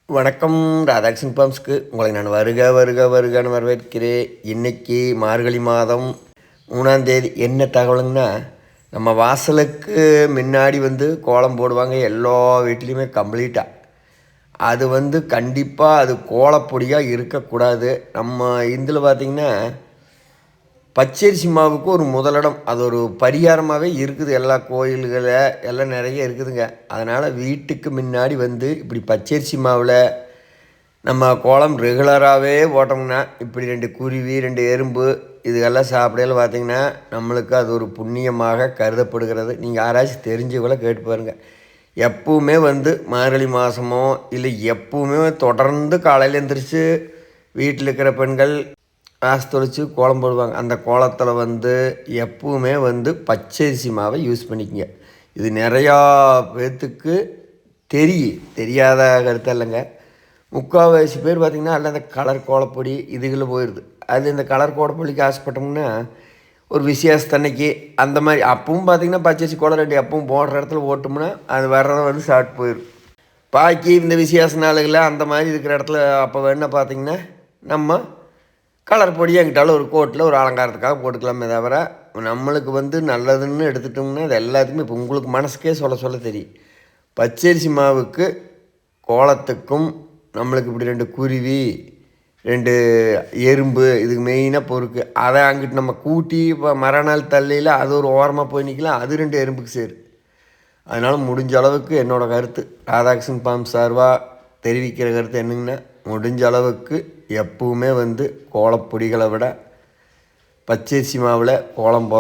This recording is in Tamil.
வணக்கம். ராதாகிருஷ்ணன் பாம்ஸ்க்கு உங்களை நான் வருகன்னு வரவேற்கிறேன். இன்றைக்கி மார்கழி மாதம் 3ஆம் தேதி. என்ன தகவலுங்கன்னா, நம்ம வாசலுக்கு முன்னாடி கோலம் போடுவாங்க எல்லா வீட்லேயுமே கம்ப்ளீட்டாக. அது கண்டிப்பாக அது கோலப்பொடியாக இருக்கக்கூடாது. நம்ம இதில் பார்த்திங்கன்னா பச்சரிசி மாவுக்கு ஒரு முதலிடம், அது ஒரு பரிகாரமாகவே இருக்குது. எல்லா கோயில்களில் எல்லாம் நிறைய இருக்குதுங்க. அதனால் வீட்டுக்கு முன்னாடி இப்படி பச்சரிசி மாவில் நம்ம கோலம் ரெகுலராகவே போட்டோம்னா, இப்படி 2 குருவி 2 எறும்பு இதுகெல்லாம் சாப்பிடையில பார்த்திங்கன்னா நம்மளுக்கு அது ஒரு புண்ணியமாக கருதப்படுகிறது. நீங்கள் யாராச்சும் தெரிஞ்சவங்கள கேட்டு பாருங்கள். எப்பவுமே மார்கழி மாதமோ இல்லை எப்பவுமே தொடர்ந்து காலையில் எழுந்திரிச்சு வீட்டில் இருக்கிற பெண்கள் காசு தொளிச்சு கோலம் போடுவாங்க. அந்த கோலத்தில் எப்பவுமே பச்சரிசி மாவை யூஸ் பண்ணிக்கங்க. இது நிறையா பேர்த்துக்கு தெரியாத கருத்து இல்லைங்க. முக்கால்வாசி பேர் பார்த்திங்கன்னா எல்லாம் இந்த கலர் கோலப்பொடி இதுகளில் போயிடுது. அது இந்த கலர் கோலப்பொடிக்கு ஆசைப்பட்டோம்னா ஒரு விசேஷத்தன்னைக்கு அந்த மாதிரி அப்பவும் பார்த்திங்கன்னா பச்சரிசி கோலம் 2 எப்பவும் போடுற இடத்துல போட்டோம்னா அது வர்றதை சாப்பிட்டு போயிடும். பாக்கி இந்த விசேஷ நாளுகளில் அந்த மாதிரி இருக்கிற இடத்துல அப்போ வேணால் பார்த்திங்கன்னா நம்ம கலர் பொடியை எங்கிட்டாலும் ஒரு கோட்டில் ஒரு அலங்காரத்துக்காக போட்டுக்கலாமே தவிர, நம்மளுக்கு நல்லதுன்னு எடுத்துட்டோம்னா அது எல்லாத்துக்குமே இப்போ உங்களுக்கு மனசுக்கே சொல்ல தெரியும். பச்சரிசி மாவுக்கு கோலத்துக்கும் நம்மளுக்கு இப்படி 2 குருவி 2 எறும்பு இதுக்கு மெயினாக பொறுக்கு. அதை அங்கிட்டு நம்ம கூட்டி இப்போ மறுநாள் தள்ளியில் அது ஒரு ஓரமாக போய் நிற்கலாம். அது 2 எறும்புக்கு சேரும். அதனால் முடிஞ்ச அளவுக்கு என்னோடய கருத்து, ராதாகிருஷ்ணன் பாம் சார்பாக தெரிவிக்கிற கருத்து என்னங்கன்னா, முடிஞ்ச அளவுக்கு எப்பவுமே கோலப்பொடிகளை விட பச்சரிசி மாவில் கோலம்